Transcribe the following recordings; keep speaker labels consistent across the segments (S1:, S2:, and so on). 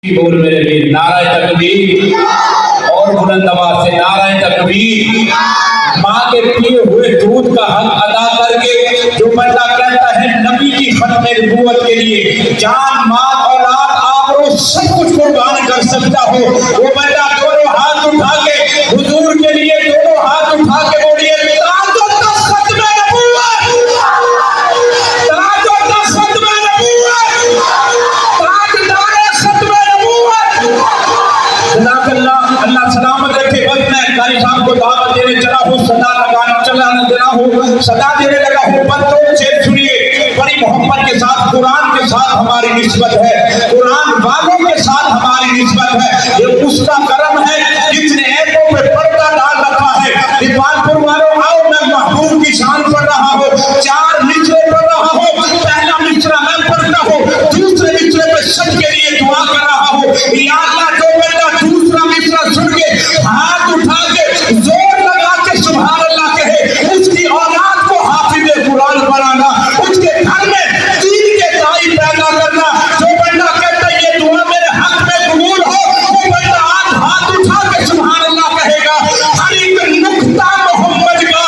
S1: بول میرے لیے نعرہ تکبیر اور بلند آواز سے نعرہ تکبیر۔ ماں کے پیے ہوئے دودھ کا حق ادا کر کے جو بندہ کہتا ہے نبی کی ختم نبوت کے لیے جان مال اولاد آبرو سب کچھ قربان کر سکتا ہو، وہ بندہ دونوں ہاتھ اٹھا کے حضور کے لیے دونوں ہاتھ اٹھا کے بولیے تاج و تخت ختم نبوت، تاج و تخت ختم نبوت، تاجدار ختم نبوت۔ جزاک اللہ، اللہ سلامت رکھے۔ بس میں قاری صاحب کو دعوت دینے چلا ہوں، صدا لگانا چلا ہوں، صدا دینے لگا ہوں۔ بندوں سے سنیے، بڑی محبت کے ساتھ قرآن کے ساتھ ہماری نسبت ہے، قرآن والوں کے ساتھ ہماری نسبت ہے۔ یہ اس کا کرم ہے جس نے ایپوں پہ پردہ ڈال رکھا ہے۔ دیوانپور والوں آؤ، میں محبوب کی شان پڑھ رہا ہوں، چار مصرے پڑھ رہا ہوں۔ پہلا مصرع میں پڑھتا ہوں، دوسرے مصرے پہ سب کے لیے دعا کر رہا ہوں۔ یا اللہ جو بندہ دوسرا مصرع سن کے ہاتھ اٹھا کے زور لگا کے سبحان اللہ کہے، اس کی اولاد کو حافظ قرآن بنانا، اس کے گھر میں دین کے داعی پیدا کرنا۔ جو بندہ کہتا ہے یہ دعا میرے حق میں قبول ہو، وہ بندہ آج ہاتھ اٹھا کے سبحان اللہ کہے گا۔ ہر ایک نقطہ محمد کا،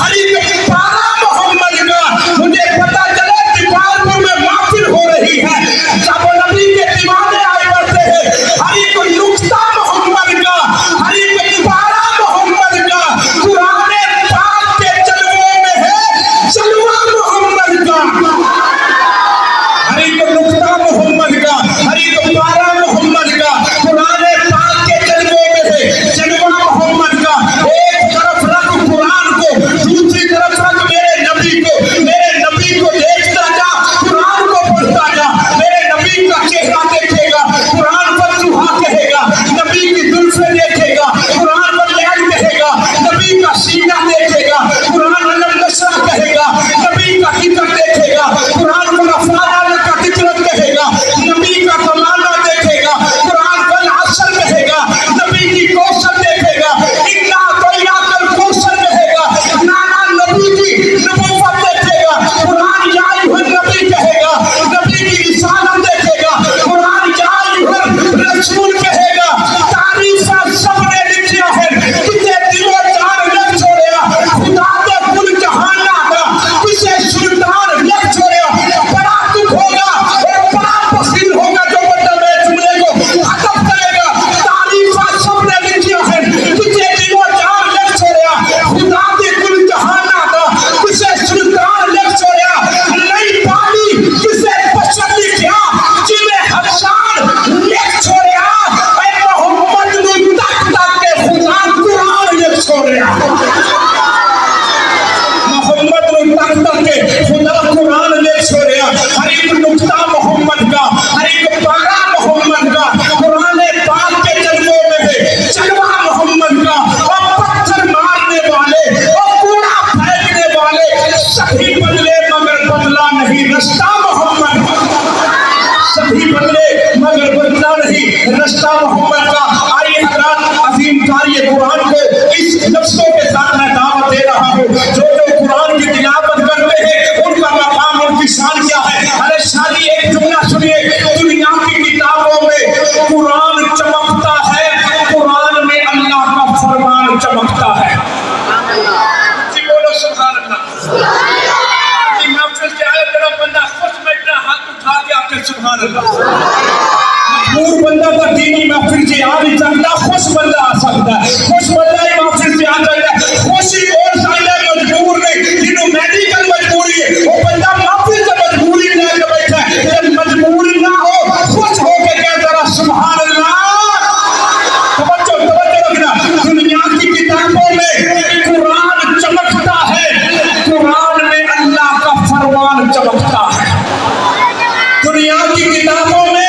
S1: ہر ایک پارا محمد کا، مجھے پتا چلے دیوانپور میں محفل ہو رہی ہے، سب نبی کے دیوانے آئے بڑھتے ہیں۔ ہر ایک نقطہ محمد کا، ہر ایک پارا محمد کا، قرآن پاک کے جلووں میں ہے جلوہ محمد کا۔ ہر ایک نقطہ محمد کا، ہر ایک پارا محمد کا، قرآن پاک کے جلووں میں ہے جلوہ محمد کا۔ ایک طرف رکھ قرآن کو، دوسری طرف رکھ میرے نبی کو۔ میرے نبی کو دیکھتا جا، قرآن کو پڑھتا جا۔ میرے نبی کا چہرہ دیکھے گا، قرآن پر سبحان کہے گا۔ نبی کی زلفیں دیکھے گا، قرآن پر لیل کہے گا۔ نبی کا سینہ دیکھے گا، قرآن علم نشرح کہے گا۔ نبی کا ذکر دیکھے گا، قرآن کو رفعنا کا ذکر کہے گا۔ نبی کا کمالہ دیکھے گا، قرآن والعصر کہے گا۔ نبی کی کوثر دیکھے گا، انا اعطیناک الکوثر کہے گا۔ نانا نبی کی نبوت دیکھے گا، قرآن یا ایھا النبی کہے گا۔ نبی کی رسالت دیکھے گا، قرآن یا ایھا الرسول کہے گا۔ تعریفیں سب نے لکھیا ہے، کسے دل و جان لکھ چھوڑیا، خدا دے کل جہاناں دا کسے سلطان لکھ چھوڑیا۔ بڑا دکھ ہوگا اور بڑا بخیل ہوگا جو بندہ میرے جملے کو ختم کرے گا۔ تعریفیں سب نے لکھیا ہے، کسے دل و جان لکھ چھوڑیا، خدا دے کل جہاناں دا کسے سلطان لکھ چھوڑیا۔ نہیں پانی کسے بشر لکھیا، جنہیں حسان لکھ چھوڑیا۔ اے محمد نو تک تک کے خدا قرآن لکھ چھوڑیا۔ محمد نو تک تک کے خدا قرآن لکھ چھوڑیا۔ ہر ایک نقطہ محمد کا، ہر ایک پارا محمد کا، قرآن پاک کے جلووں میں ہے جلوہ محمد کا۔ اور پتھر مارنے والے اور کوڑا پھینکنے والے سبھی بدلے مگر بدلا نہیں رستہ محمد کا، سبھی بدلے مگر بدلا نہیں رستہ محمد کا۔ آئیے حضرات، عظیم قاری قرآن کو اس لفظوں کے ساتھ میں دعوت دے رہا ہوں۔ جو قرآن کی تلاوت کرتے ہیں ان کا مقام، ان کی شان کیا ہے۔ ارے شادی ایک جملہ سنیے، دنیا کی کتابوں میں قرآن چمکتا ہے، قرآن میں اللہ کا فرمان چمکتا ہے۔ جی بولو سبحان اللہ۔ جی محفل سے آئے میرا بندہ خوش بیٹھا ہاتھ اٹھا کے آپ کے سبحان اللہ۔ مجبور بندہ تو دینی محفل سے آ نہیں سکتا، خوش بندہ آ سکتا ہے۔ خوش بندہ ہی محفل سے آ سکتا ہے۔ خوشی اور سائلہ مجبور نہیں، جنہوں میڈیکل مجبوری ہے وہ بندہ محفل سے مجبوری لے کے بیٹھا ہے۔ جب مجبوری نہ ہو، خوش ہو کے کہتا رہا سبحان اللہ۔ توجہ رکھنا، دنیا کی کتابوں میں قرآن چمکتا ہے، قرآن میں اللہ کا فرمان چمکتا ہے۔ دنیا کی کتابوں میں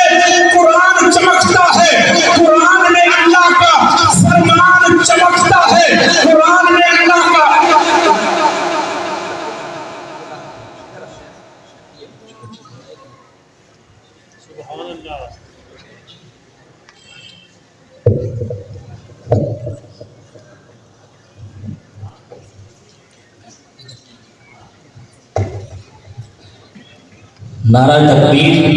S1: قرآن چمکتا ہے، قرآن میں اللہ کا فرمان چمکتا ہے، قرآن میں اللہ کا۔
S2: نعرہ تکبیر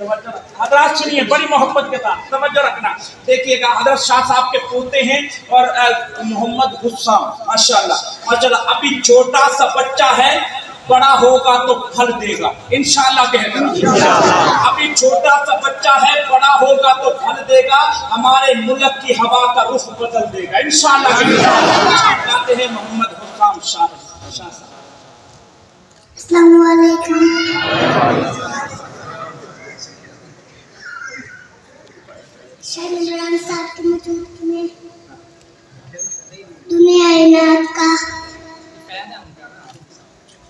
S2: حضرات سنیے بڑی محبت کے ساتھ توجہ رکھنا. دیکھیے گا حضرت شاہ صاحب کے پوتے ہیں اور محمد حسام ماشاءاللہ ماشاءاللہ. ابھی چھوٹا سا بچہ ہے, بڑا ہوگا تو پھل دے گا انشاءاللہ کہہ کر. ابھی چھوٹا سا بچہ ہے, بڑا ہوگا تو پھل دے گا, ہمارے ملک کی ہوا کا رخ بدل دے گا انشاءاللہ کہہ کر. کہتے ہیں محمد حسام شاہ صاحب.
S3: السلام علیکم. شاہ عمران صاحب کے مجموعے میں دنیا کائنات کا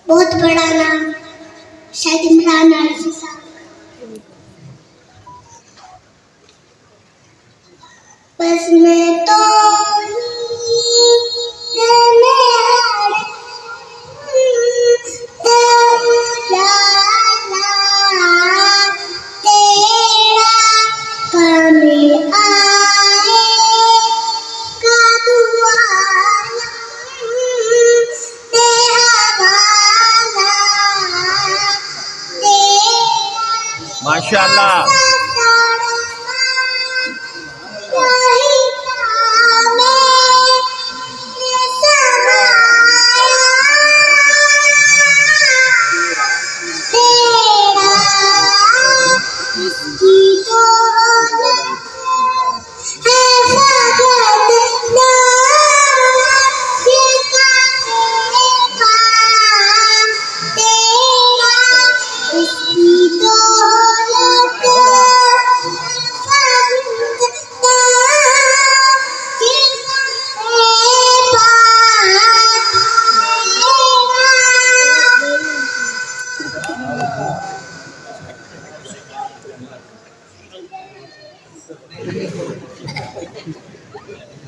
S3: بہت بڑا نام شاہ عمران عارفی صاحب. بس میں تو
S4: ماشاءاللہ.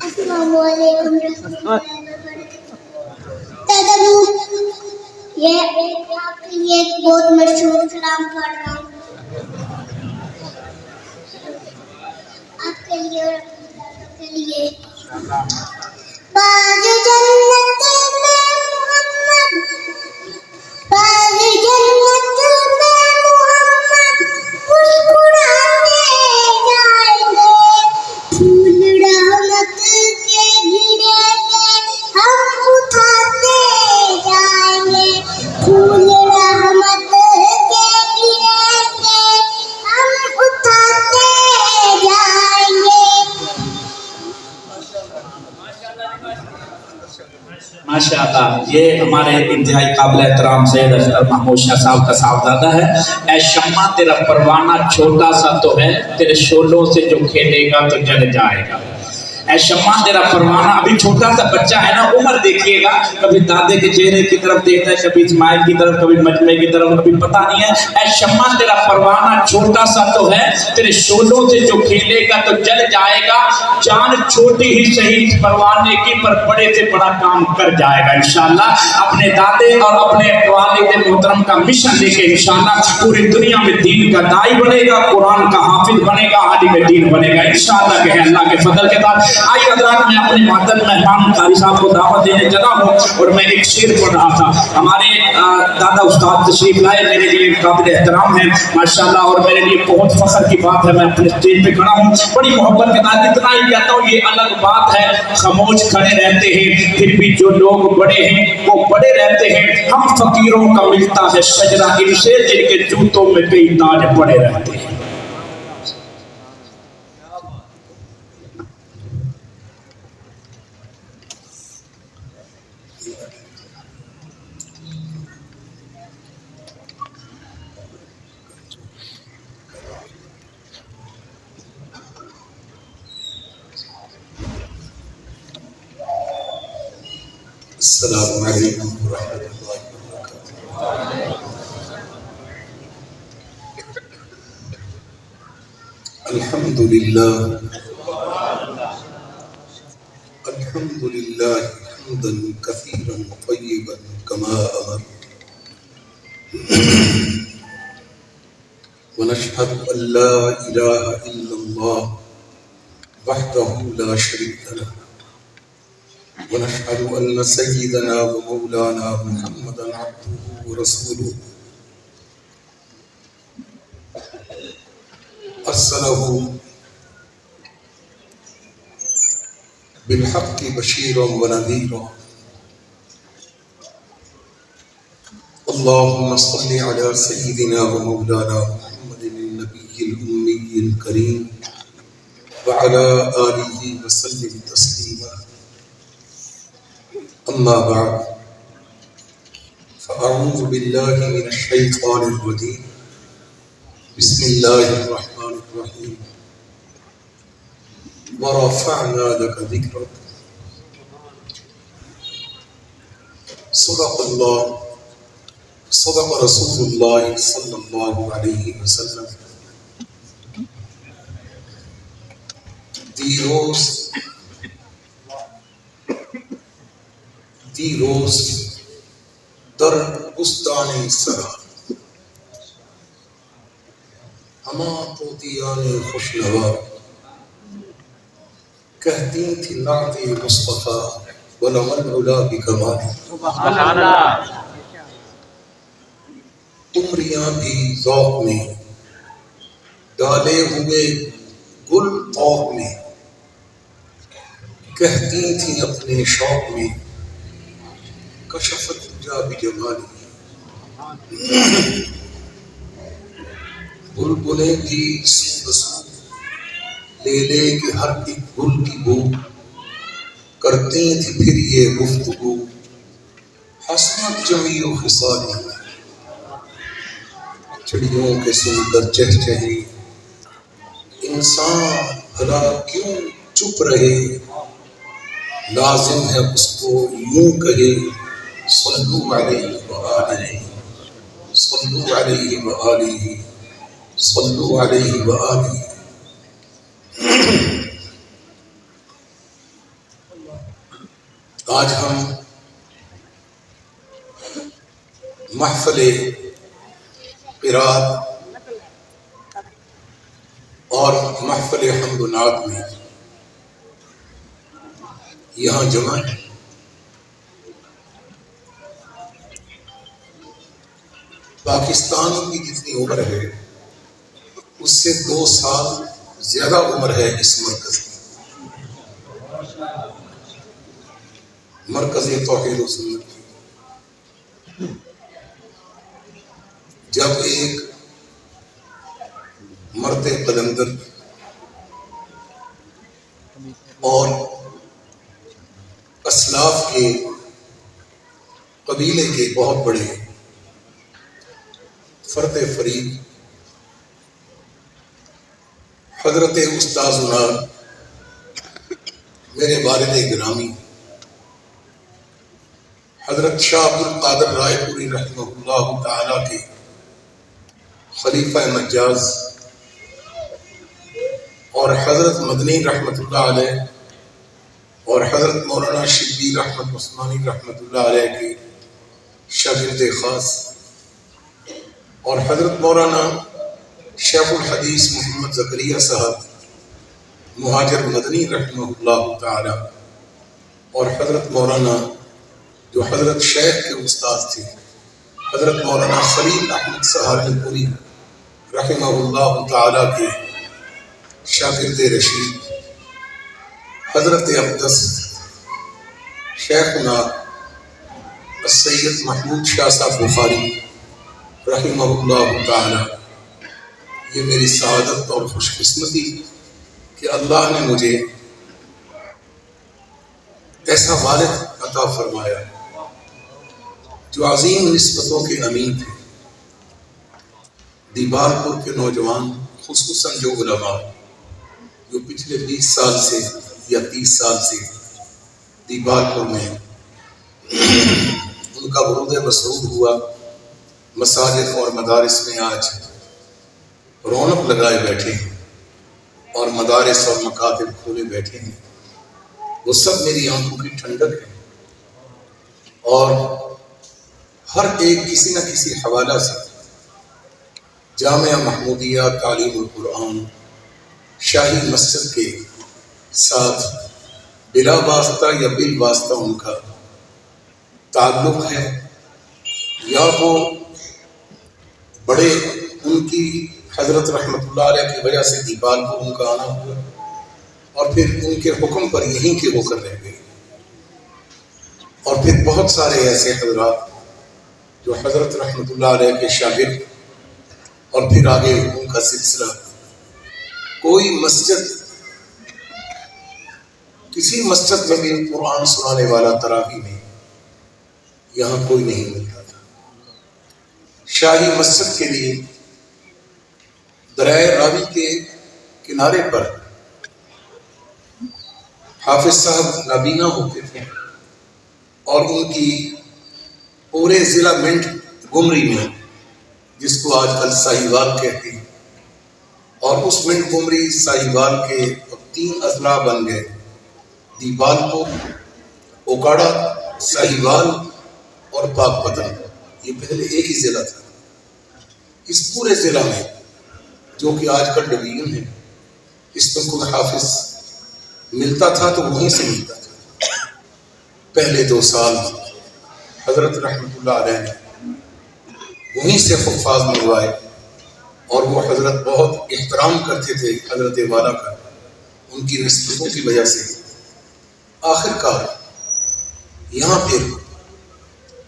S4: السلام علیکم رحمۃ اللہ وبرکاتہ. یہ آپ کے لیے ایک بہت مشہور کلام پڑھ رہا ہوں آپ کے لیے اور آپ کے لیے. باغ جنت میں محمد, باغ جنت میں محمد مسکراتے جائیں گے, پھول رحمت کے گریں گے ہم اٹھاتے جائیں گے, پھول رحمت کے گریں گے ہم اٹھاتے جائیں گے.
S2: ماشاءاللہ. یہ ہمارے انتہائی قابل احترام سید اشرف محمود شاہ صاحب کا صاحبزادہ ہے. اے شمع تیرا پروانہ چھوٹا سا تو ہے, تیرے شعلوں سے جو کھیلے گا تو جل جائے گا. اے شمع تیرا پروانہ, ابھی چھوٹا سا بچہ ہے نا, عمر دیکھیے گا, کبھی دادے کے چہرے کی طرف دیکھتا ہے, کبھی اسماعیل کی طرف, کبھی مجمع کی طرف, کبھی پتہ نہیں ہے. اے شمع تیرا پروانہ چھوٹا سا تو ہے, تیرے شعلوں سے جو کھیلے گا تو جل جائے گا. جان چھوٹی ہی صحیح اس پروانے کی, پر بڑے سے بڑا کام کر جائے گا انشاءاللہ. اپنے دادے اور اپنے والد محترم کا مشن لے کے انشاءاللہ پوری دنیا میں دین کا داعی بنے گا, قرآن کا حافظ بنے گا, عالم دین بنے گا انشاءاللہ کہ اللہ کے فضل کے ساتھ. آئیے حضرات, میں اپنے معزز مہمان قاری صاحب کو دعوت دینے چلا ہوں اور میں ایک شعر پڑھ رہا تھا. ہمارے دادا استاد تشریف لائے, میرے لیے قابل احترام ہے ماشاءاللہ, اور میرے لیے بہت فخر کی بات ہے. میں اپنے اسٹیج پہ کھڑا ہوں بڑی محبت کے ساتھ, اتنا ہی کہتا ہوں یہ الگ بات ہے خاموش کھڑے رہتے ہیں, پھر بھی جو لوگ بڑے ہیں وہ بڑے رہتے ہیں. ہم فقیروں کا ملتا ہے شجرہ ان سے, جن کے جوتوں میں کئی تاج پڑے رہتے ہیں.
S5: السلام علیکم ورحمۃ اللہ وبرکاتہ. الحمد للہ حمدا کثیرا طیبا کما امر, ونشهد ان لا الہ الا اللہ وحدہ لا شریک له, ونشهد أن سيدنا ومولانا محمدا عبده ورسوله. ارسلہ بالحق بشیرا ونذیرا اللهم صل على سيدنا ومولانا محمد النبي الأمي الكريم وعلى آله وسلم تسليما أما بعد فأعوذ بالله من الشيطان الرجيم بسم الله الرحمن الرحيم ورفعنا لك ذكرك صدق الله صدق رسول الله صلی اللہ علیہ وسلم. دی روز در بستان سرا ہما طوطیان خوش نوا کہتی تھی نعت مصطفیٰ ولم العلا بکمال.
S2: سبحان اللہ.
S5: عمریاں بھی ذوق میں ڈالے ہوئے گل طوق میں کہتی تھیں اپنے شوق میں کشفت جا بجمالی. بلبلیں بھی سو بسو لے لے کے ہر ایک گل کی بو کرتی تھی پھر یہ گفتگو حسنت جمیع و خصالی. چڑیوں کے سن کر چہچہے انسان بھلا کیوں چپ رہے لازم ہے اس کو یوں کہے صلو علیہ وآلہ صلو علیہ وآلہ صلو علیہ وآلہ. آج ہم محفل قرات اور محفل حمد و نعت میں یہاں جمع ہے. پاکستان کی جتنی عمر ہے اس سے 2 سال زیادہ عمر ہے اس مرکز کی. مرکز توحید و سنت کی جب ایک مرد قلندر اور اسلاف کے قبیلے کے بہت بڑے فرد فرید حضرت استاذنا میرے والد گرامی حضرت شاہ عبد القادر رائے پوری رحمہ اللہ تعالی کے خلیفہ مجاز اور حضرت مدنی رحمۃ اللہ علیہ اور حضرت مولانا شبیر احمد عثمانی رحمۃ اللہ علیہ کے شاگرد خاص اور حضرت مولانا شیخ الحدیث محمد زکریا صاحب مہاجر مدنی رحمہ اللہ تعالی اور حضرت مولانا جو حضرت شیخ کے استاد تھے حضرت مولانا خلیل احمد سہارنپوری رحمہ اللہ تعالی کے شاگرد رشید حضرت اقدس شیخنا السید محمود شاہ صاحب بخاری رحمہ اللہ تعالی. یہ میری سعادت اور خوش قسمتی کہ اللہ نے مجھے ایسا والد عطا فرمایا جو عظیم نسبتوں کے امین تھے. دیبالپور کے نوجوان خصوصاً جو علماء جو پچھلے 20 سال سے یا 30 سال سے دیبالپور میں ان کا ورود مسعود ہوا، مساجد اور مدارس میں آج رونق لگائے بیٹھے ہیں اور مدارس اور مکاتب کھولے بیٹھے ہیں، وہ سب میری آنکھوں کی ٹھنڈک ہے. اور ہر ایک کسی نہ کسی حوالہ سے جامعہ محمودیہ تعلیم القرآن شاہی مسجد کے ساتھ بلا واسطہ یا بالواسطہ ان کا تعلق ہے، یا وہ بڑے ان کی حضرت رحمۃ اللہ علیہ کی وجہ سے دیپال کو ان کا آنا ہوا اور پھر ان کے حکم پر یہیں کے ہو کر رہ گئے. اور پھر بہت سارے ایسے حضرات جو حضرت رحمۃ اللہ علیہ کے شاگرد اور پھر آگے ان کا سلسلہ. کوئی مسجد، کسی مسجد میں بھی قرآن سنانے والا تراویح میں یہاں کوئی نہیں ملتا تھا. شاہی مسجد کے لیے دریائے راوی کے کنارے پر حافظ صاحب نابینا ہوتے تھے اور ان کی پورے ضلع منٹ گمری میں، جس کو آج کل ساہیوال کہتے ہیں، اور اس منٹ گمری ساہیوال کے 3 اضلاع بن گئے: دیپال پور، اوکاڑا، ساہیوال اور پاک پتن. یہ پہلے ایک ہی ضلع تھا. اس پورے ضلع میں جو کہ آج کل ڈویژن ہے، اس میں کوئی حافظ ملتا تھا تو وہیں سے ملتا تھا. پہلے 2 سال حضرت رحمۃ اللہ علیہ نے وہیں سے حفاظ منگوائے اور وہ حضرت بہت احترام کرتے تھے حضرت والا کا، ان کی نسبتوں کی وجہ سے. آخر کار یہاں پھر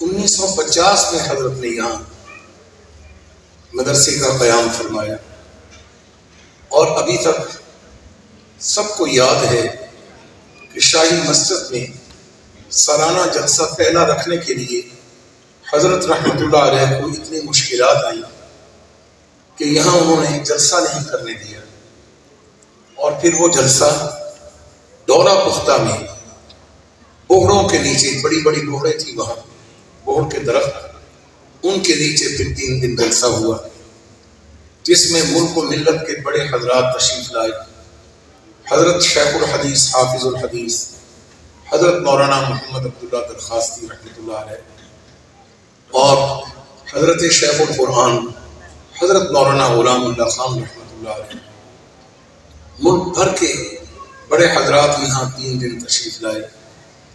S5: 1950 میں حضرت نے یہاں مدرسے کا قیام فرمایا اور ابھی تک سب کو یاد ہے کہ شاہی مسجد میں سالانہ جلسہ پہلا رکھنے کے لیے حضرت رحمۃ اللہ علیہ کو اتنی مشکلات آئیں کہ یہاں انہوں نے جلسہ نہیں کرنے دیا. اور پھر وہ جلسہ دورہ پختہ میں بوہڑوں کے نیچے، بڑی بڑی بوہڑیں تھیں وہاں، بوہڑ کے درخت، ان کے نیچے پھر 3 دن جلسہ ہوا، جس میں ملک و ملت کے بڑے حضرات تشریف لائے. حضرت شیخ الحدیث حافظ الحدیث حضرت مولانا محمد عبداللہ درخواستی رحمۃ اللہ علیہ اور حضرت شیخ القرآن حضرت مولانا غلام اللہ خان رحمۃ اللہ علیہ. ملک بھر کے بڑے حضرات یہاں 3 دن تشریف لائے.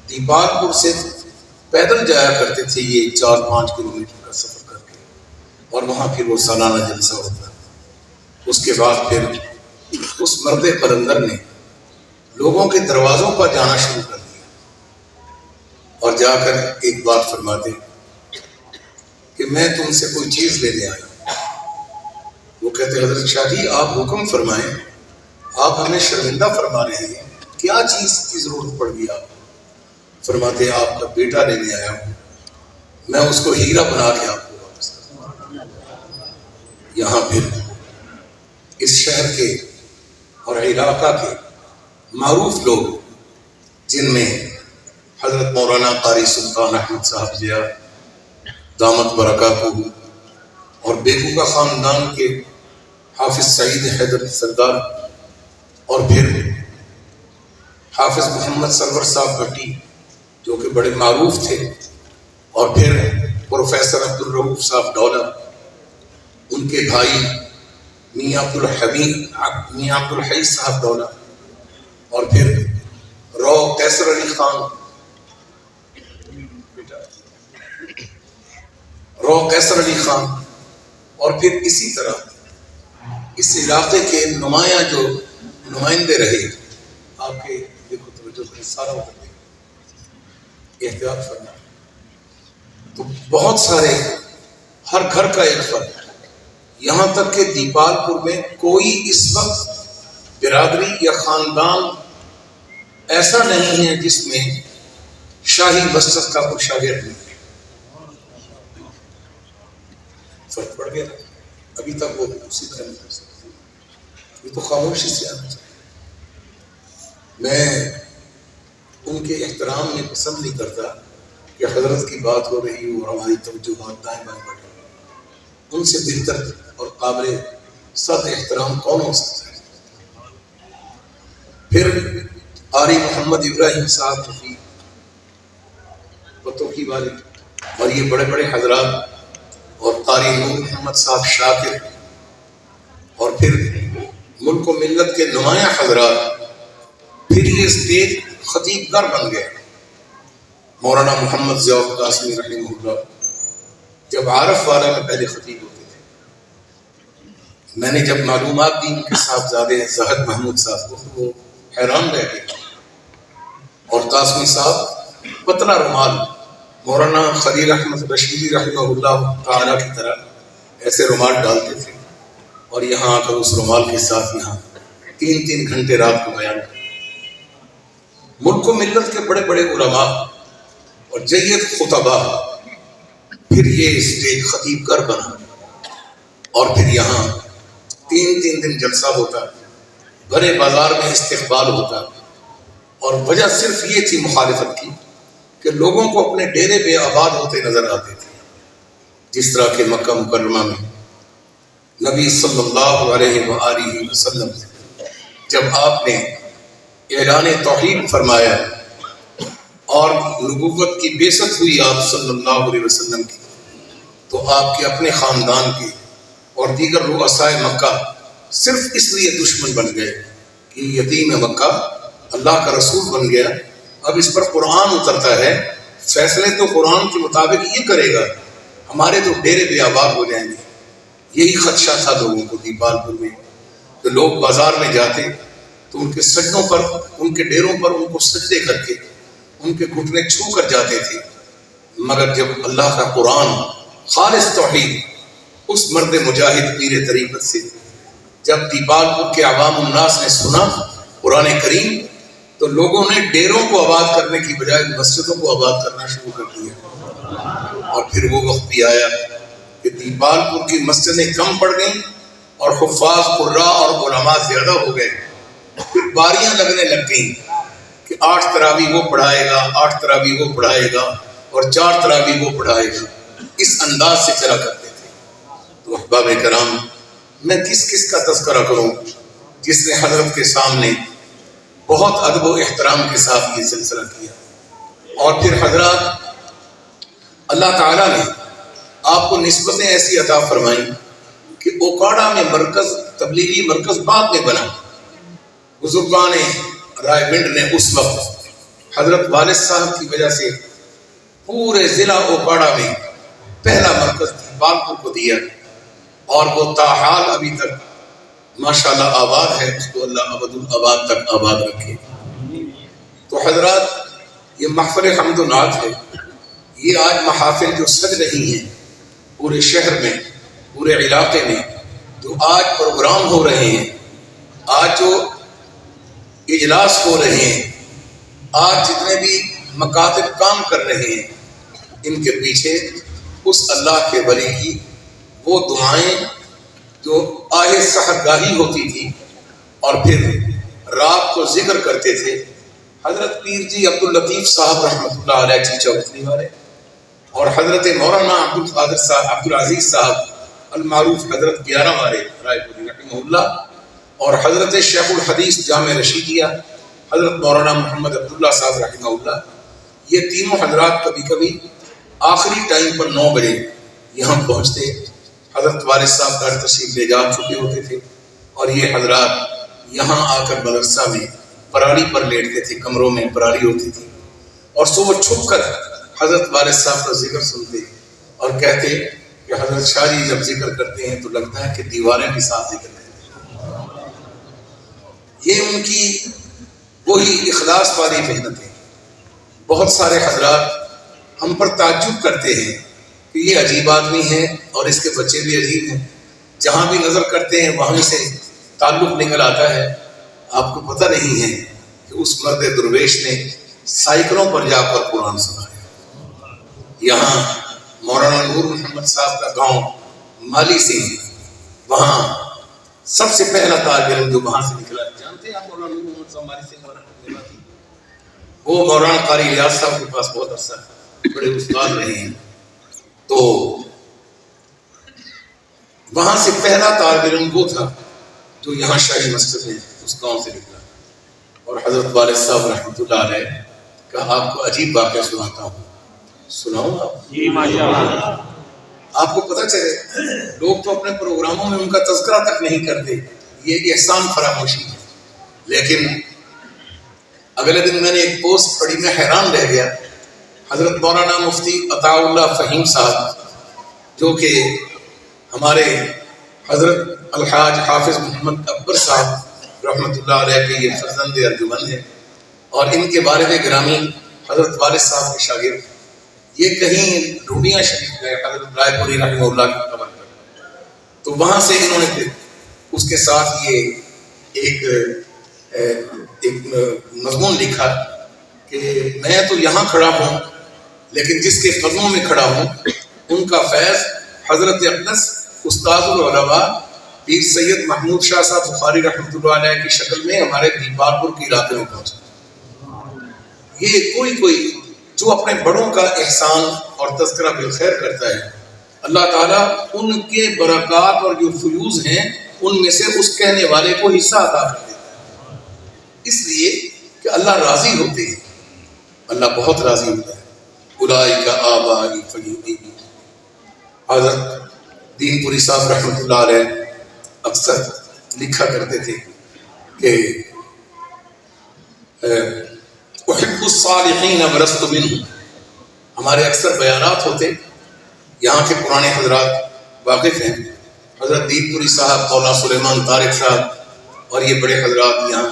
S5: دیپال پور سے پیدل جایا کرتے تھے یہ 4-5 کلومیٹر کا سفر کر کے، اور وہاں پھر وہ سالانہ جلسہ ہوتا. اس کے بعد پھر اس مرد قلندر نے لوگوں کے دروازوں پر جانا شروع کر دیا اور جا کر ایک بات فرماتے کہ میں تم سے کوئی چیز لینے آیا. وہ کہتے حضرت شاہ جی آپ حکم فرمائیں، آپ ہمیں شرمندہ فرما رہے ہیں، کیا چیز کی ضرورت پڑ گئی؟ آپ فرماتے آپ کا بیٹا لینے آیا ہوں، میں اس کو ہیرا بنا کے آپ کو واپس کروں. یہاں پھر اس شہر کے اور علاقہ کے معروف لوگ، جن میں حضرت مولانا قاری سلطان احمد صاحب ضیاء دامت برکاتہ اور بیگو کا خاندان کے حافظ سعید حیدر سردار، اور پھر حافظ محمد سرور صاحب بھٹی جو کہ بڑے معروف تھے، اور پھر پروفیسر عبدالرؤف صاحب ڈولا، ان کے بھائی میاں عبدالحی صاحب ڈولا، اور پھر رو قیصر علی خان، اور پھر اسی طرح اس علاقے کے نمایاں جو نمائندے رہے. آپ کے دیکھو توجہ کریں، سارا وقت احتیاط کرنا. تو بہت سارے، ہر گھر کا ایک فرد، یہاں تک کہ دیپال پور میں کوئی اس وقت برادری یا خاندان ایسا نہیں ہے جس میں شاہی مسجد کا کوئی شاگرد نہیں. فرق پڑ گیا. ابھی تک وہ اسی طرح نہیں کر سکتے. یہ تو خاموشی سے آنا چاہیے. میں ان کے احترام میں پسند نہیں کرتا کہ حضرت کی بات ہو رہی ہو اور ہماری توجہات دائیں بائیں بڑھ رہی. ان سے بہتر اور قابل صد احترام کون ہو سکتا ہے؟ پھر قاری محمد ابراہیم صاحب رفیع پتوں کی باری، اور یہ بڑے بڑے حضرات، اور قاری نور محمد صاحب شاکر، اور پھر ملک و ملت کے نمایاں حضرات. پھر یہ اسٹیج خطیب گر بن گئے. مولانا محمد ضیاء القاسمی رحمہ اللہ جب عارف والا میں پہلے خطیب ہوتے تھے، میں نے جب معلومات دی ان کے صاحبزادے زاہد محمود صاحب کو تو وہ حیران رہ گئے. اور قاسمی صاحب پتلا رومال مولانا خلیل احمد رشیدی رحمہ اللہ تعالیٰ کی طرح ایسے رومال ڈالتے تھے اور یہاں آ کر اس رومال کے ساتھ یہاں 3 گھنٹے رات کو بیان کرتے. ملک و ملت کے بڑے بڑے علماء اور جید خطبہ پھر یہ اسٹیج خطیب کر بنا اور پھر یہاں 3 دن جلسہ ہوتا, بھرے بازار میں استقبال ہوتا. اور وجہ صرف یہ تھی مخالفت کی کہ لوگوں کو اپنے ڈیرے بے آباد ہوتے نظر آتے تھے. جس طرح کہ مکہ مکرمہ میں نبی صلی اللہ علیہ وآلہ وسلم جب آپ نے اعلان توحید فرمایا اور نبوت کی بعثت ہوئی آپ صلی اللہ علیہ وسلم کی, تو آپ کے اپنے خاندان کے اور دیگر رؤساء مکہ صرف اس لیے دشمن بن گئے کہ یتیم مکہ اللہ کا رسول بن گیا, اب اس پر قرآن اترتا ہے, فیصلے تو قرآن کے مطابق یہ کرے گا, ہمارے تو ڈیرے بے آباد ہو جائیں گے. یہی خدشہ تھا لوگوں کو دیپال پور میں کہ لوگ بازار میں جاتے تو ان کے سجدوں پر, ان کے ڈیروں پر ان کو سجدے کر کے ان کے گھٹنے چھو کر جاتے تھے. مگر جب اللہ کا قرآن خالص توحید اس مرد مجاہد پیر طریقت سے جب دیپال پور کے عوام الناس نے سنا قرآن کریم, تو لوگوں نے ڈیروں کو آباد کرنے کی بجائے مسجدوں کو آباد کرنا شروع کر دیا. اور پھر وہ وقت بھی آیا کہ دیپال پور کی مسجدیں کم پڑ گئیں اور حفاظ قراء اور علماء زیادہ ہو گئے. پھر باریاں لگنے لگ گئیں کہ 8 تراویح وہ پڑھائے گا, 8 تراویح وہ پڑھائے گا اور 4 تراویح وہ پڑھائے گا. اس انداز سے چلا کرتے تھے. تو احباب کرام, میں کس کا تذکرہ کروں جس نے حضرت کے سامنے بہت ادب و احترام کے ساتھ یہ سلسلہ کیا. اور پھر حضرات اللہ تعالیٰ نے آپ کو نسبتیں ایسی عطا فرمائیں کہ اوکاڑا میں مرکز, تبلیغی مرکز بعد میں بنا. بزرگان رائے ونڈ نے اس وقت حضرت والد صاحب کی وجہ سے پورے ضلع اوکاڑا میں پہلا مرکز دیپال پور کو دیا, اور وہ تاحال ابھی تک ماشاءاللہ آباد ہے. اس کو اللہ ابد الآباد تک آباد رکھے. تو حضرات یہ محفل حمد و نعت ہے. یہ آج محافل جو سج رہی ہیں پورے شہر میں, پورے علاقے میں, جو آج پروگرام ہو رہے ہیں, آج جو اجلاس ہو رہے ہیں, آج جتنے بھی مکاتب کام کر رہے ہیں, ان کے پیچھے اس اللہ کے ولی کی وہ دعائیں جو آہ سحرگاہی ہوتی تھی اور پھر رات کو ذکر کرتے تھے. حضرت پیر جی عبداللطیف صاحب رحمۃ اللہ علیہ چیچا اتنی والے اور حضرت مولانا عبدالقادر صاحب, عبدالعزیز صاحب المعروف حضرت 11 والے رائے پوری رحمہ اللہ, اور حضرت شیخ الحدیث جامع رشیدیہ حضرت مولانا محمد عبداللہ صاحب رحمہ اللہ. یہ تینوں حضرات کبھی کبھی آخری ٹائم پر 9 بجے یہاں پہنچتے. حضرت والد صاحب گھر تشریف لے جا چکے ہوتے تھے اور یہ حضرات یہاں آ کر مدرسہ میں پرالی پر لیٹتے تھے, کمروں میں پرالی ہوتی تھی, اور صبح چھپ کر حضرت والد صاحب کا ذکر سنتے اور کہتے کہ حضرت شاہ جی جب ذکر کرتے ہیں تو لگتا ہے کہ دیواریں بھی ساتھ ذکر کرتے ہیں. یہ ان کی وہی اخلاص والی محنت ہے. بہت سارے حضرات ہم پر تعجب کرتے ہیں کہ یہ عجیب آدمی ہے اور اس کے بچے بھی عجیب ہیں, جہاں بھی نظر کرتے ہیں وہیں سے تعلق نکل آتا ہے. آپ کو پتہ نہیں ہے کہ اس مرد درویش نے سائیکلوں پر جا کر قرآن سنایا. یہاں مولانا نور محمد صاحب کا گاؤں مالی سے, وہاں سب سے پہلا طالب علم جو وہاں سے نکلا, جانتے ہیں آپ مولانا نور محمد صاحب مالی سے, وہ مولانا قاری الیاس صاحب کے پاس بہت عرصہ بڑے استاد رہے ہیں. تو وہاں سے پہلا طالب علم وہ تھا جو یہاں شاہی مسجد میں اس گاؤں سے نکلا. اور حضرت والد صاحب رحمۃ اللہ علیہ کا آپ کو عجیب واقعہ سناتا ہوں. سناؤں آپ؟ آپ کو پتہ چلے لوگ تو اپنے پروگراموں میں ان کا تذکرہ تک نہیں کرتے, یہ احسان فراموشی ہے. لیکن اگلے دن میں نے ایک پوسٹ پڑھی, میں حیران رہ گیا. حضرت مولانا مفتی عطاء اللہ فہیم صاحب جو کہ ہمارے حضرت الحاج حافظ محمد اکبر صاحب رحمۃ اللہ علیہ کے یہ فرزند ارجمند ہیں، اور ان کے والد گرامی حضرت والد صاحب کے شاگرد، یہ کہیں ڈھونڈیاں شریف گئے حضرت رائے پوری رحمہ اللہ کی قبر پر، تو وہاں سے انہوں نے پھر اس کے ساتھ یہ ایک مضمون لکھا کہ میں تو یہاں کھڑا ہوں لیکن جس کے قدموں میں کھڑا ہوں ان کا فیض حضرت اقدس استاد العلماء پیر سید محمود شاہ صاحب بخاری رحمۃ اللہ علیہ کی شکل میں ہمارے دیپال پور کے علاقے میں پہنچا۔ یہ کوئی جو اپنے بڑوں کا احسان اور تذکرہ بالخیر کرتا ہے، اللہ تعالیٰ ان کے برکات اور جو فیوز ہیں ان میں سے اس کہنے والے کو حصہ عطا کر دیتا ہے، اس لیے کہ اللہ راضی ہوتے ہیں، اللہ بہت راضی ہوتا ہے۔ اولئک آبائی فجیبی، حضرت دین پوری صاحب رحمۃ اللہ علیہ اکثر لکھا کرتے تھے کہ احب الصالحین ورثت منہم، ہمارے اکثر بیانات ہوتے، یہاں کے پرانے حضرات واقف ہیں، حضرت دین پوری صاحب، مولانا سلیمان طارق صاحب اور یہ بڑے حضرات یہاں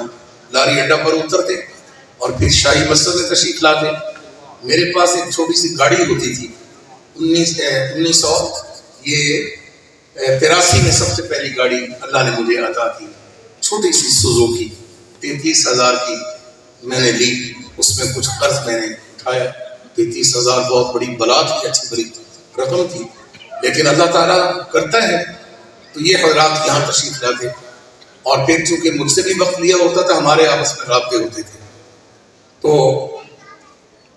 S5: لاری اڈا پر اترتے اور پھر شاہی مسجد میں تشریف لاتے۔ میرے پاس ایک چھوٹی سی گاڑی ہوتی تھی، 1983 میں سب سے پہلی گاڑی اللہ نے مجھے عطا کی، چھوٹی سی سوزوکی 33,000 کی میں نے لی، اس میں کچھ قرض میں نے اٹھایا۔ 33,000 بہت بڑی بلا تھی، اچھی بڑی رقم تھی، لیکن اللہ تعالیٰ کرتا ہے۔ تو یہ حضرات یہاں تشریف لاتے اور پھر چونکہ مجھ سے بھی وقت لیا ہوتا تھا، ہمارے آپس میں رابطے ہوتے تھے، تو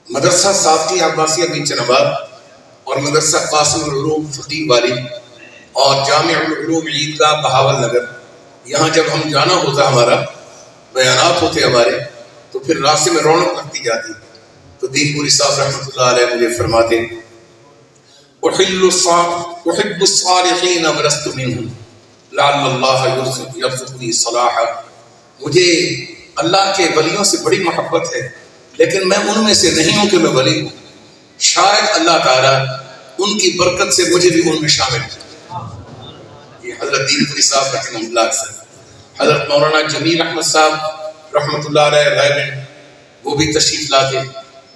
S5: مدرسہ صافی عباسیہ بیچ نواب اور مدرسہ قاسم العلوم فقیہ والی اور جامع العلوم عیدگاہ بہاول نگر، یہاں جب ہم جانا ہوتا، ہمارا بیانات ہوتے ہمارے، تو پھر راستے میں رونق لگتی جاتی۔ تو دین پوری صاحب رحمۃ اللہ علیہ مجھے فرماتے احب الصالحین ورثت منہم لعل اللہ یرزقنی صلاحا، مجھے اللہ کے ولیوں سے بڑی محبت ہے لیکن میں ان میں سے نہیں ہوں کہ میں ولی ہوں، شاید اللہ تعالیٰ ان کی برکت سے مجھے بھی ان میں شامل ہے۔ یہ حضرت دین پوری صاحب رحمہ اللہ سے، حضرت مولانا جمیل احمد صاحب رحمۃ اللہ علیہ رائے، وہ بھی تشریف لاتے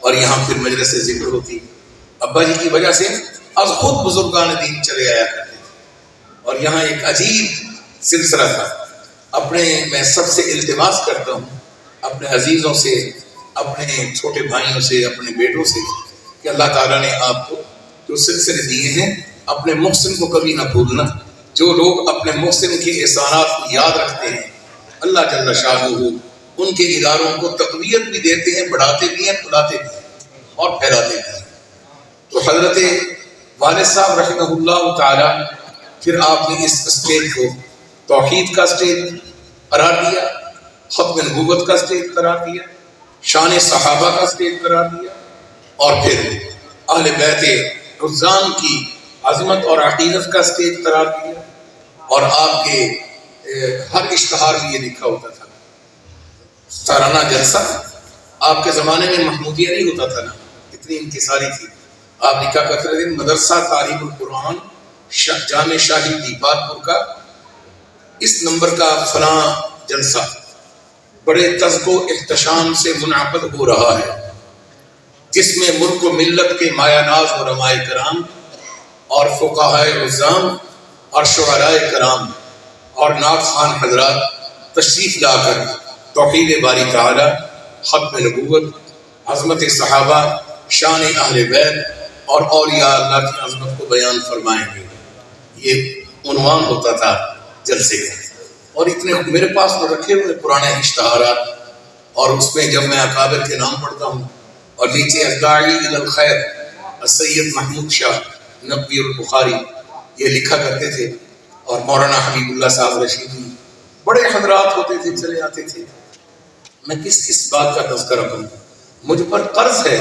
S5: اور یہاں پھر مجلس ذکر ہوتی۔ ابا جی کی وجہ سے از خود بزرگان دین چلے آیا کرتے تھے، اور یہاں ایک عجیب سلسلہ تھا۔ میں سب سے التماس کرتا ہوں، اپنے عزیزوں سے، اپنے چھوٹے بھائیوں سے، اپنے بیٹوں سے، کہ اللہ تعالیٰ نے آپ کو جو سلسلے دیے ہیں اپنے محسن کو کبھی نہ بھولنا۔ جو لوگ اپنے محسن کے احسانات کو یاد رکھتے ہیں، اللہ جل شانہ ان کے اداروں کو تقویت بھی دیتے ہیں، بڑھاتے بھی ہیں، پھلاتے بھی ہیں اور پھیلاتے بھی ہیں۔ تو حضرت والد صاحب رحمہ اللہ تعالیٰ، پھر آپ نے اس اسٹیج کو توحید کا اسٹیج قرار دیا، ختم نبوت کا اسٹیج قرار دیا، شان صحابہ کا اسٹیج قرار دیا، اور پھر اہل بیت عظام کی عظمت اور عقیدت کا اسٹیج قرار دیا۔ اور آپ کے ہر اشتہار میں یہ لکھا ہوتا تھا، سالانہ جلسہ، آپ کے زمانے میں محمودیہ نہیں ہوتا تھا نا، اتنی انکساری تھی، آپ لکھا کرتے تھے مدرسہ تعلیم القرآن جامع شاہی دیپال پور کا اس نمبر کا فلاں جلسہ بڑے تذک و احتشام سے منعقد ہو رہا ہے، جس میں ملک و ملت کے مایہ ناز علماء کرام اور فقہاء عظام اور شعراء کرام اور نعت خوان حضرات تشریف لا کر توحید باری تعالی، ختم نبوت، عظمت صحابہ، شان اہل بیت اور اولیاء اللہ کی عظمت کو بیان فرمائیں گے۔ یہ عنوان ہوتا تھا جلسے کا، اور اتنے میرے پاس تو رکھے ہوئے پرانے اشتہارات، اور اس میں جب میں اکابر کے نام پڑھتا ہوں اور نیچے الداعی الی الخیر السید محمود شاہ نبوی البخاری یہ لکھا کرتے تھے، اور مولانا حبیب اللہ صاحب رشیدی، بڑے حضرات ہوتے تھے، چلے آتے تھے۔ میں کس بات کا تذکرہ کروں، مجھ پر قرض ہے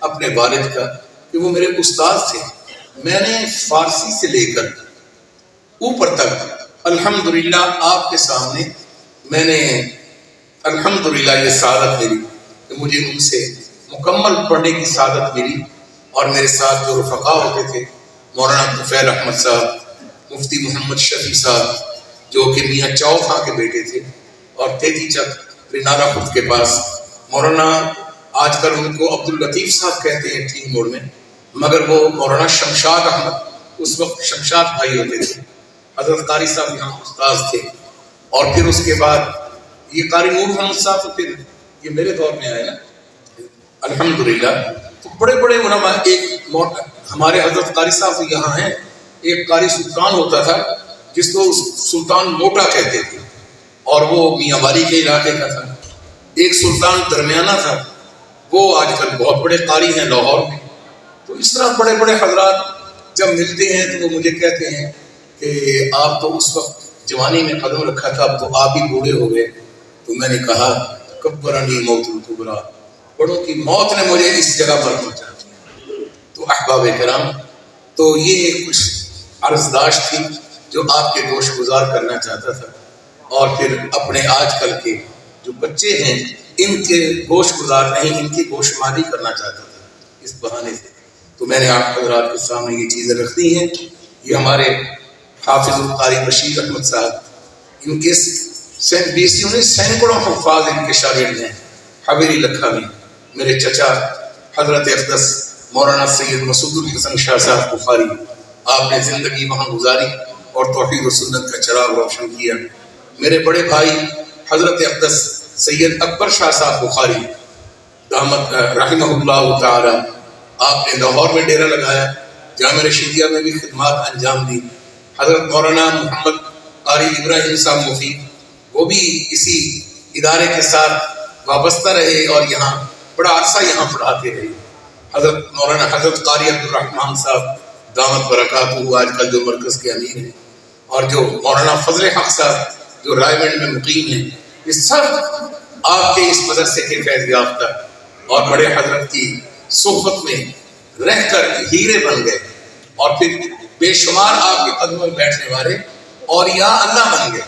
S5: اپنے والد کا کہ وہ میرے استاد تھے۔ میں نے فارسی سے لے کر اوپر تک الحمدللہ آپ کے سامنے میں نے الحمدللہ یہ سعادت ملی کہ مجھے ان سے مکمل پڑھنے کی سعادت ملی، اور میرے ساتھ جو رفقا ہوتے تھے، مولانا طفیل احمد صاحب، مفتی محمد شفیع صاحب، جو کہ میاں چو خاں کے بیٹے تھے، اور تیتی چک رینارا خود کے پاس مولانا، آج کل ان کو عبداللطیف صاحب کہتے ہیں ٹھیک موڑ میں، مگر وہ مولانا شمشاد احمد، اس وقت شمشاد بھائی ہوتے تھے، حضرت قاری صاحب یہاں استاذ تھے. اور پھر اس کے بعد یہ قاری نور محمد صاحب، تو پھر یہ میرے دور میں آئے نا الحمدللہ. تو بڑے بڑے علماء، ایک ہمارے حضرت قاری صاحب یہاں ہیں، ایک قاری سلطان ہوتا تھا جس کو سلطان موٹا کہتے تھے، اور وہ میاں والی کے علاقے کا تھا. ایک سلطان درمیانہ تھا، وہ آج کل بہت بڑے قاری ہیں لاہور میں. تو اس طرح بڑے بڑے حضرات جب ملتے ہیں تو وہ مجھے کہتے ہیں کہ آپ تو اس وقت جوانی میں قدم رکھا تھا، اب تو آپ بھی بوڑھے ہو گئے. تو میں نے کہا کبرنی موت الکبریٰ، بڑوں کی موت نے مجھے اس جگہ پر پہنچا. تو احباب کرام، تو یہ کچھ عرضداشت تھی جو آپ کے گوش گزار کرنا چاہتا تھا، اور پھر اپنے آج کل کے جو بچے ہیں ان کے گوش گزار نہیں، ان کی گوش مالی کرنا چاہتا تھا اس بہانے سے. تو میں نے آپ حضرات کے سامنے یہ چیزیں رکھ دی ہیں. یہ ہمارے حافظ القاری بشیر احمد صاحب، ان کے بیسیوں نے سینکڑوں حفاظ ان کے شاگرد ہیں حویری لکھا میں. میرے چچا حضرت اقدس مولانا سید مسعود الحسن شاہ صاحب بخاری، آپ نے زندگی وہاں گزاری اور توحید و سنت کا چراغ روشن کیا. میرے بڑے بھائی حضرت اقدس سید اکبر شاہ صاحب بخاری دامت رحمہ اللہ تعالی، آپ نے لاہور میں ڈیرہ لگایا، جامع رشیدیہ میں بھی خدمات انجام دی. حضرت مولانا محمد قاری ابراہیم صاحب مفید، وہ بھی اسی ادارے کے ساتھ وابستہ رہے اور یہاں بڑا عرصہ یہاں پڑھاتے رہے. حضرت مولانا حضرت قاری عبدالرحمن صاحب دامت برکاتہ آج کل جو مرکز کے امیر ہیں، اور جو مولانا فضل حق صاحب جو رائے گنج میں مقیم ہیں، یہ سب آپ کے اس مدرسے کے فیض یافتہ اور بڑے حضرت کی صحبت میں رہ کر ہیرے بن گئے، اور پھر بے شمار آپ کے قدموں میں بیٹھنے والے اولیاء اللہ بن گئے.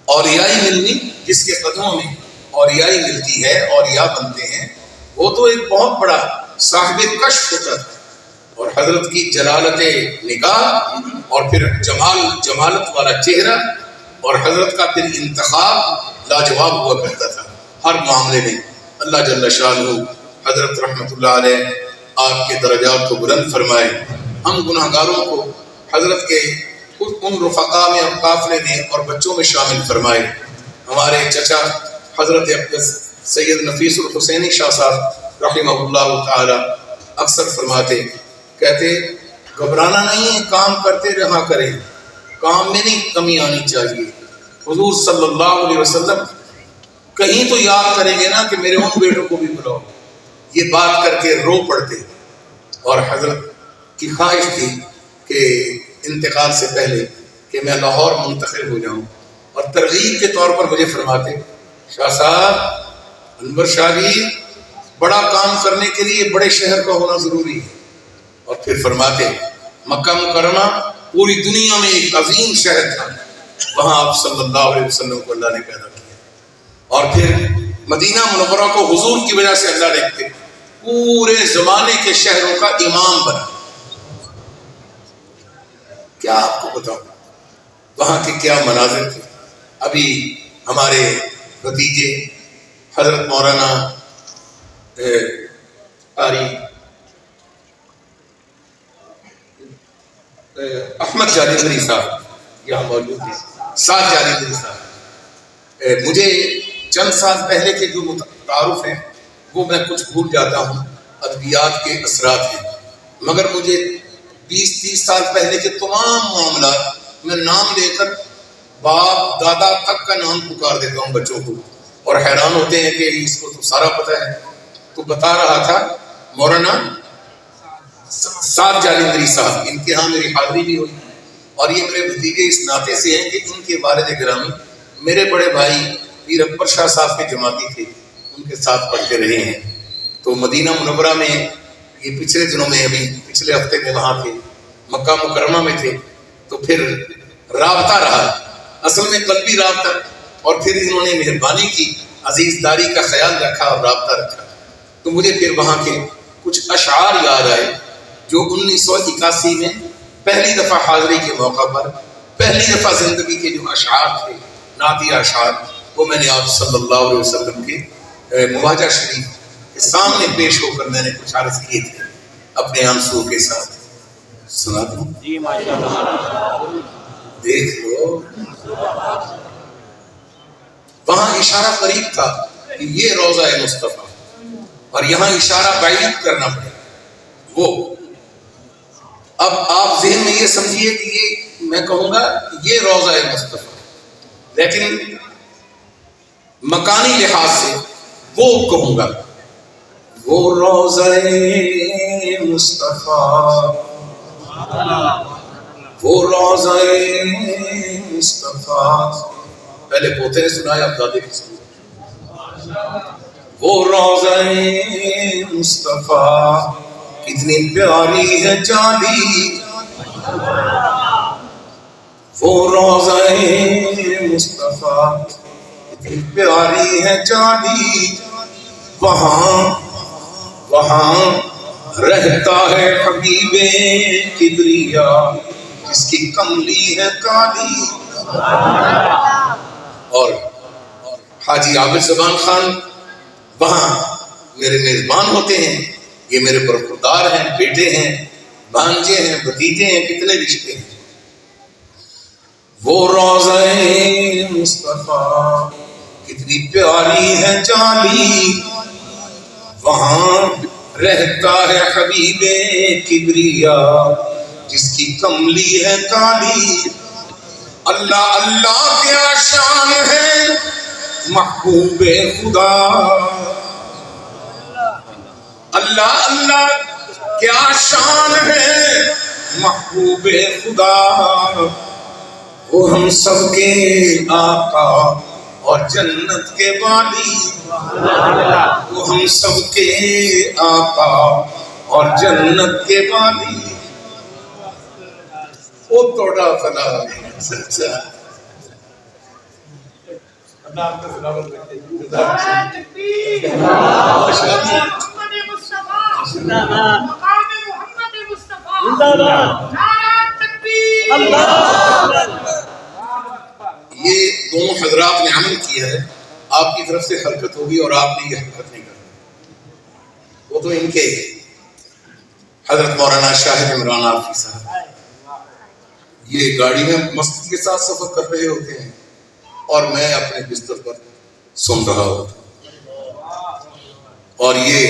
S5: اولیائی ملنی جس کے قدموں میں اولیائی ملتی ہے، اولیاء بنتے ہیں، وہ تو ایک بہت بڑا صاحب کشف ہوتا تھا. اور حضرت کی جلالت نگاہ، اور پھر جمالت والا چہرہ، اور حضرت کا پھر انتخاب لاجواب ہوا کرتا تھا ہر معاملے میں. اللہ جل شانہ حضرت رحمت اللہ علیہ آپ کے درجات کو بلند فرمائے. ہم گناہ گاروں کو حضرت کے ان رفقا میں اور قافلے میں اور بچوں میں شامل فرمائے. ہمارے چچا حضرت اقدس سید نفیس الحسینی شاہ صاحب رحمہ اللہ تعالی اکثر فرماتے، کہتے گھبرانا نہیں ہے، کام کرتے رہا کریں، کام میں نہیں کمی آنی چاہیے. حضور صلی اللہ علیہ وسلم کہیں تو یاد کریں گے نا کہ میرے ان بیٹوں کو بھی بلاؤ. یہ بات کر کے رو پڑتے، اور حضرت کی خواہش تھی کہ انتقال سے پہلے کہ میں لاہور منتقل ہو جاؤں، اور ترغیب کے طور پر مجھے فرماتے، شاہ صاحب انور شاہ جی، بڑا کام کرنے کے لیے بڑے شہر کا ہونا ضروری ہے. اور پھر فرماتے مکہ مکرمہ پوری دنیا میں ایک عظیم شہر تھا، وہاں آپ صلی اللہ علیہ وسلم کو اللہ نے پیدا کیا. اور پھر مدینہ منورہ کو حضور کی وجہ سے اللہ نے پورے زمانے کے شہروں کا امام بنا. کیا آپ کو بتاؤں وہاں کے کیا مناظر تھے. ابھی ہمارے بھتیجے حضرت مولانا قاری احمد جالیندری صاحب یہاں موجود ہیں، سعد جالیندری صاحب، مجھے چند سال پہلے کے جو تعارف ہیں وہ میں کچھ بھول جاتا ہوں، ادبیات کے اثرات ہیں، مگر مجھے 20-30 سال پہلے کے تمام معاملات میں نام لے کر باپ دادا تک کا نام پکار دیتا ہوں بچوں کو، اور حیران ہوتے ہیں کہ اس کو تو سارا پتہ ہے. تو بتا رہا تھا مولانا سعد جالیندری صاحب، ان کے ہاں میری حاضری بھی ہوئی، اور یہ میرے بھتیجے اس ناطے سے ہیں کہ ان کے والد گرامی میرے بڑے بھائی پیر اکبر شاہ صاحب کے جماعتی تھے، ان کے ساتھ پڑھتے رہے ہیں. تو مدینہ منورہ میں یہ پچھلے دنوں میں، ابھی پچھلے ہفتے میں وہاں تھے، مکہ مکرمہ میں تھے. تو پھر رابطہ رہا، اصل میں قلبی رابطہ، اور پھر انہوں نے مہربانی کی، عزیز داری کا خیال رکھا اور رابطہ رکھا. تو مجھے پھر وہاں کے کچھ اشعار یاد آئے جو 1981 میں پہلی دفعہ حاضری کے موقع پر پہلی دفعہ زندگی کے جو اشعار تھے، نعتیہ اشعار، وہ میں نے آپ صلی اللہ علیہ وسلم کے مواجہ شریف کے سامنے پیش ہو کر میں نے کچھ عرض کیے تھے اپنے آنسو کے ساتھ. سنا دوں؟
S2: جی ماشاءاللہ.
S5: دیکھ لو، وہاں اشارہ قریب تھا کہ یہ روضہ مصطفیٰ، اور یہاں اشارہ بعید کرنا پڑے. وہ اب آپ ذہن میں یہ سمجھیے کہ یہ میں کہوں گا یہ روضہ مصطفیٰ، لیکن مکانی لحاظ سے وہ کہوں گا وہ روضہ مصطفیٰ، وہ روضہ مصطفیٰ. پہلے پوتے نے سنایا، اب دادے کی سنایا. وہ روضہ مصطفیٰ کتنی پیاری ہے جالی، وہ روضہ مصطفیٰ کتنی پیاری ہے جالی. وہاں رہتا ہے حبیب کبریا جس کی کملی ہے کالی. اور حاجی عابد زبان خان وہاں میرے میزبان ہوتے ہیں. یہ میرے برخوردار ہیں، بیٹے ہیں، بھانجے ہیں، بھتیجے ہیں، کتنے رشتے ہیں. وہ روضہ مصطفیٰ کتنی پیاری ہے جالی، وہاں رہتا ہے حبیب کبریا جس کی کملی ہے کالی. اللہ اللہ کیا شان ہے محبوب خدا، اللہ اللہ کیا شان ہے محبوب خدا. وہ ہم سب کے آقا اور جنت کے والی، وہ ہم سب کے آقا اور جنت کے والی. وہ توڑا فلا یہ دونوں حضرات نے عمل کیا ہے. آپ کی طرف سے حرکت ہوگی اور آپ نے یہ حرکت نہیں کرنی. وہ تو ان کے حضرت مولانا شاہد عمران عارفی صاحب یہ گاڑی میں مسجد کے ساتھ سفر کر رہے ہوتے ہیں اور میں اپنے بستر پر سن رہا ہوتا ہوں. اور یہ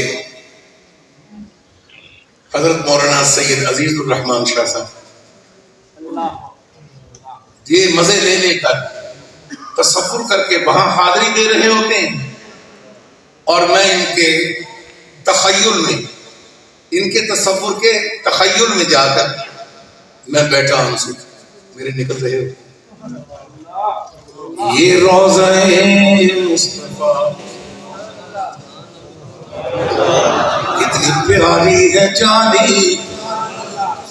S5: حضرت مولانا سید عزیز الرحمان شاہ صاحب یہ مزے لے لے کر تصور کر کے وہاں حاضری دے رہے ہوتے ہیں، اور میں ان کے تخیل میں، ان کے تصور کے تخیل میں جا کر میں بیٹھا ہوں، سے میرے نکل رہے ہوتے ہیں. یہ روضہ مصطفیٰ کتنی پیاری ہے جالی،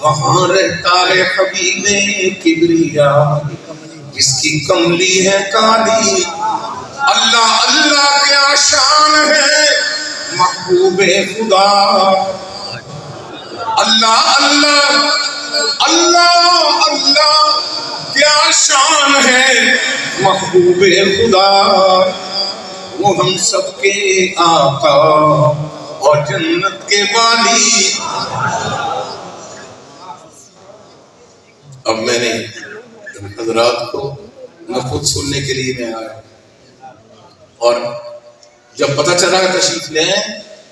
S5: وہاں رہتا ہے حبیب کبریا جس کی کملی ہے کالی. اللہ اللہ کیا شان ہے محبوب خدا، اللہ اللہ اللہ اللہ کیا شان ہے محبوب خدا. وہ ہم سب کے آقا اور جنت کے والی. اب میں نے حضرات کو میں خود سننے کے لیے میں آیا، اور جب پتہ چلا کہ تشریف لے آئے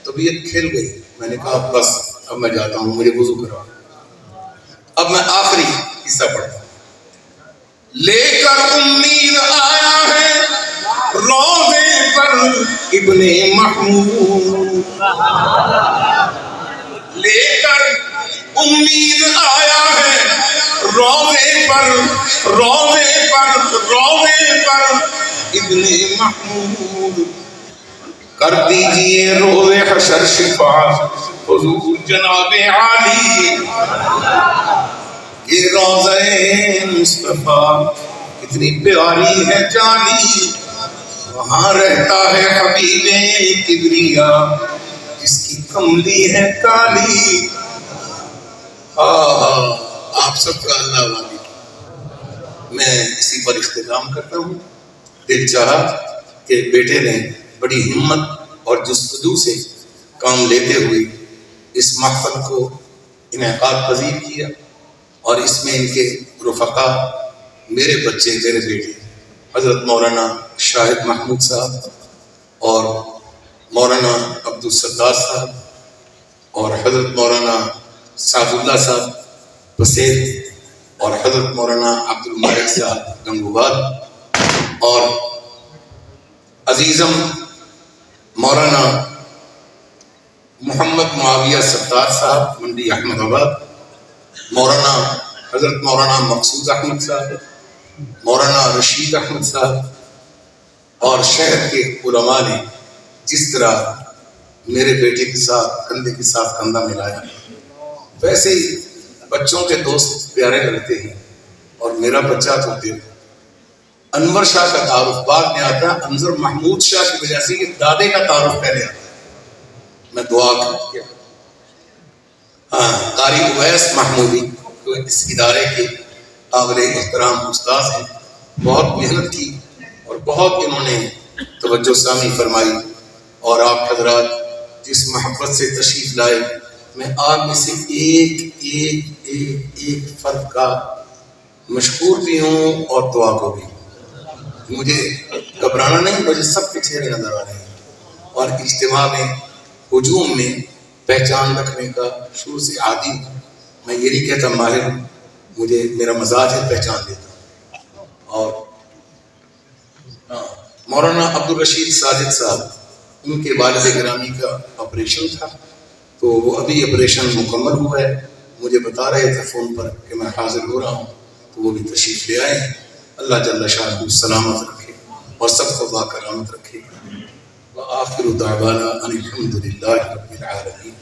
S5: طبیعت کھل گئی. میں نے کہا بس اب میں جاتا ہوں، مجھے وضو کرا. اب میں آخری حصہ پڑھتا ہوں. لے کر امید آیا ہے روضے پر ابن محمود، لے کر امید آیا ہے روضے پر، روضے پر، روضے پر ابن محمود. کر دیجئے روز حشر شفاعت حضور جناب عالی. یہ روضہ مصطفیٰ کتنی پیاری ہے جالی، وہاں رہتا ہے حبیب کبریا جس کی کملی ہے کالی. آپ سب کا اللہ والی. میں اسی پر اختتام کرتا ہوں. دل چاہا کہ بیٹے نے بڑی ہمت اور جستجو سے کام لیتے ہوئے اس محفل کو انعقاد پذیر کیا، اور اس میں ان کے رفقا، میرے بچے، میرے بیٹے حضرت مولانا شاہد محمود صاحب اور مولانا عبدالستار صاحب اور حضرت مولانا سعد اللہ صاحب بسیط اور حضرت مولانا عبد المالک صاحب گنگوباد اور عزیزم مولانا محمد معاویہ ستار صاحب منڈی احمد آباد، مولانا حضرت مولانا مقصود احمد صاحب، مولانا رشید احمد صاحب اور شہر کے علماء نے جس طرح میرے بیٹے کے ساتھ کندھے کے ساتھ کندھا ملایا، ویسے ہی بچوں کے دوست پیارے لگتے ہیں. اور میرا بچہ تو دل انور شاہ کا تعارف بعد میں آتا ہے، انور محمود شاہ کی وجہ سے یہ دادے کا تعارف پہلے آتا ہے. میں دعا کروں گا. قاری اویس محمودی جو اس ادارے کے قابل احترام استاد ہیں، بہت محنت کی اور بہت انہوں نے توجہ سامی فرمائی، اور آپ حضرات جس محبت سے تشریف لائے، میں آپ میں سے ایک ایک ایک ایک فرد کا مشکور بھی ہوں اور دعا کو بھی. مجھے گھبرانا نہیں، مجھے سب کے چہرے نظر آ رہے ہیں، اور اجتماع میں ہجوم میں پہچان رکھنے کا شروع سے عادی ہوں. میں یہ نہیں کہتا ماہر ہوں، مجھے میرا مزاج ہے پہچان دیتا ہوں. اور مولانا عبدالرشید ساجد صاحب، ان کے والد گرامی کا آپریشن تھا، تو وہ ابھی آپریشن مکمل ہوا ہے. مجھے بتا رہے تھے فون پر کہ میں حاضر ہو رہا ہوں، تو وہ بھی تشریف لے آئے ہیں. اللہ جل شانہ سلامت رکھے اور سب کو باکرامت رکھے. وآخر دعوانا ان الحمد للہ رب العالمین.